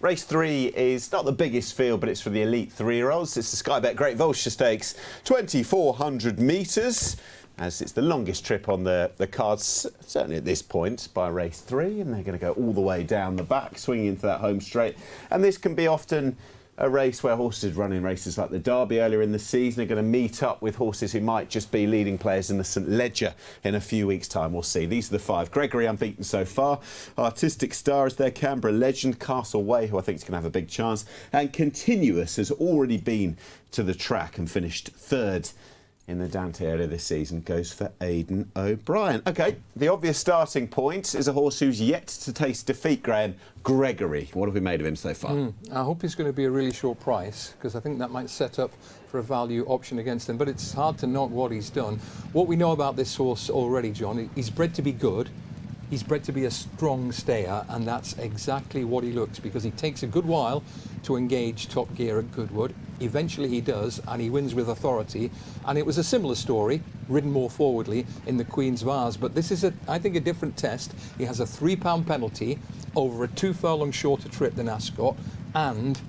Race 3 is not the biggest field, but it's for the elite 3-year-olds. It's the Sky Bet GReat Voltigeur Stakes, 2,400 metres, as it's the longest trip on the cards, certainly at this point, by race 3, and they're going to go all the way down the back, swinging into that home straight. And this can be often a race where horses running races like the Derby earlier in the season are going to meet up with horses who might just be leading players in the St Ledger in a few weeks' time. We'll see. These are the 5. Gregory unbeaten so far. Artistic Star is their Canberra Legend. Castle Way, who I think is going to have a big chance. And Continuous has already been to the track and finished 3rd in the Dante area this season, goes for Aidan O'Brien. OK, the obvious starting point is a horse who's yet to taste defeat, Graham. Gregory. What have we made of him so far? I hope he's going to be a really short price, because I think that might set up for a value option against him. But it's hard to knock what he's done. What we know about this horse already, John, he's bred to be good. He's bred to be a strong stayer, and that's exactly what he looks, because he takes a good while to engage top gear at Goodwood. Eventually he does, and he wins with authority. And it was a similar story, ridden more forwardly in the Queen's Vase. But this is, I think, a different test. He has a £3 penalty over a 2 furlong shorter trip than Ascot, and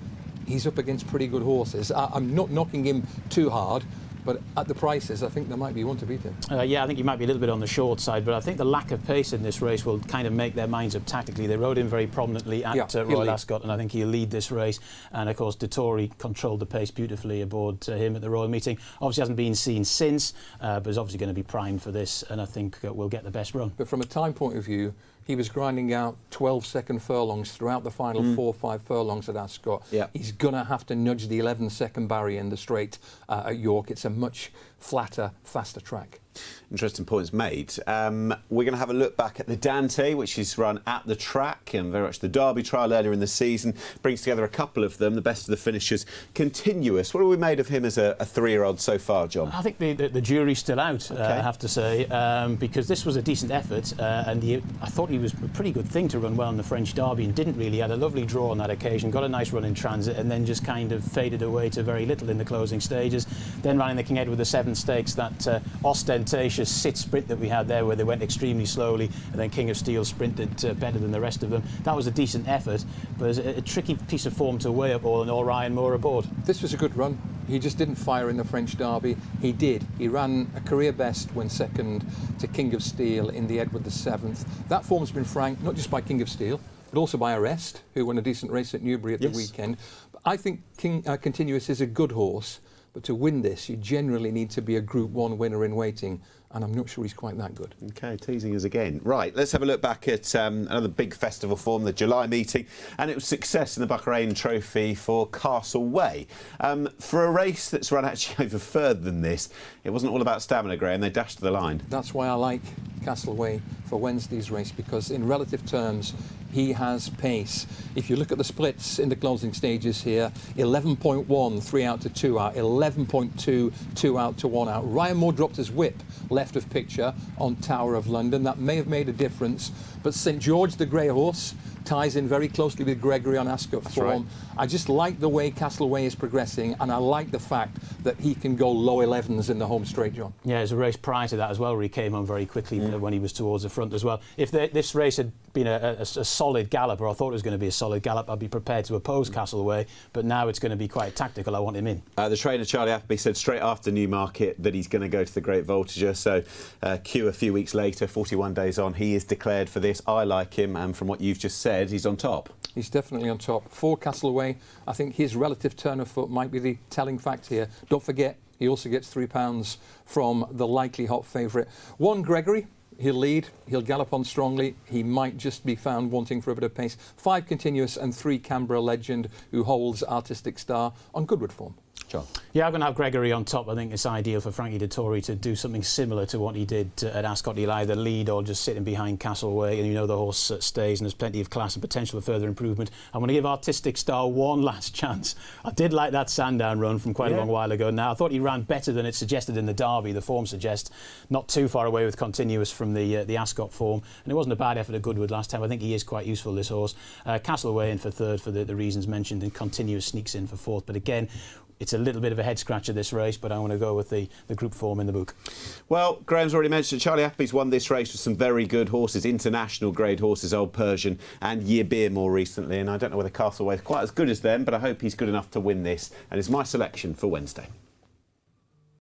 he's up against pretty good horses. I'm not knocking him too hard, but at the prices, I think there might be one to beat him. Yeah, I think he might be a little bit on the short side, but I think the lack of pace in this race will kind of make their minds up tactically. They rode him very prominently at Royal Ascot, and I think he'll lead this race. And of course, Dettori controlled the pace beautifully aboard him at the Royal Meeting. Obviously hasn't been seen since, but is obviously going to be primed for this, and I think we'll get the best run. But from a time point of view, he was grinding out 12-second furlongs throughout the final 4 or 5 furlongs at Ascot. He's going to have to nudge the 11-second barrier in the straight at York. It's a much flatter, faster track. Interesting points made. We're going to have a look back at the Dante, which is run at the track, and very much the Derby trial earlier in the season. Brings together a couple of them, the best of the finishers. Continuous. What have we made of him as a 3-year-old so far, John? I think the jury's still out, I have to say, because this was a decent effort, and I thought he was a pretty good thing to run well in the French Derby, and didn't really. Had a lovely draw on that occasion, got a nice run in transit, and then just kind of faded away to very little in the closing stages. Then ran in the King Edward VII Stakes, that ostentatious sit sprint that we had there, where they went extremely slowly, and then King of Steel sprinted better than the rest of them. That was a decent effort, but it was a tricky piece of form to weigh up all, and all Ryan Moore aboard. This was a good run. He just didn't fire in the French Derby. He did. He ran a career best when second to King of Steel in the Edward VII. That form's been franked not just by King of Steel, but also by Arrest, who won a decent race at Newbury at the weekend. But I think Continuous is a good horse, but to win this, you generally need to be a Group 1 winner in waiting, and I'm not sure he's quite that good. OK, teasing us again. Right, let's have a look back at another big festival form, the July meeting, and it was success in the Bahrain Trophy for Castle Way. For a race that's run actually over further than this, it wasn't all about stamina, Graham. They dashed to the line. That's why I like Castle Way for Wednesday's race, because in relative terms, he has pace. If you look at the splits in the closing stages here, 11.1, 3 out to 2 out, 11.2, 2 out to 1 out. Ryan Moore dropped his whip left of picture on Tower of London. That may have made a difference, but St George, the grey horse, ties in very closely with Gregory on Ascot form. Right. I just like the way Castle Way is progressing, and I like the fact that he can go low 11s in the home straight, John. Yeah, there's a race prior to that as well where he came on very quickly when he was towards the front as well. If this race had been a solid gallop, or I thought it was going to be a solid gallop, I'd be prepared to oppose Castle Way, but now it's going to be quite tactical. I want him in. The trainer, Charlie Appleby, said straight after Newmarket that he's going to go to the GReat Voltigeur, so Q a few weeks later, 41 days on, he is declared for this. I like him, and from what you've just said, he's on top. He's definitely on top. For Castle Way, I think his relative turn of foot might be the telling fact here. Don't forget, he also gets £3 from the likely hot favourite. 1, Gregory. He'll lead, he'll gallop on strongly, he might just be found wanting for a bit of pace. 5, Continuous, and 3, Canberra Legend, who holds Artistic Star on Goodwood form. John. Yeah, I'm going to have Gregory on top. I think it's ideal for Frankie Dettori to do something similar to what he did at Ascot. He'll either lead or just sitting behind Castle Way, and you know the horse stays, and there's plenty of class and potential for further improvement. I'm going to give Artistic Star one last chance. I did like that Sandown run from quite a long while ago. Now, I thought he ran better than it suggested in the Derby. The form suggests not too far away with Continuous from the Ascot form, and it wasn't a bad effort at Goodwood last time. I think he is quite useful, this horse. Castle Way in for third for the reasons mentioned, and Continuous sneaks in for fourth. But again, it's a little bit of a head scratcher, this race, but I want to go with the group form in the book. Well, Graham's already mentioned Charlie Appleby's won this race with some very good horses, international grade horses, Old Persian and Yibir more recently, and I don't know whether Castleware's quite as good as them, but I hope he's good enough to win this, and is my selection for Wednesday.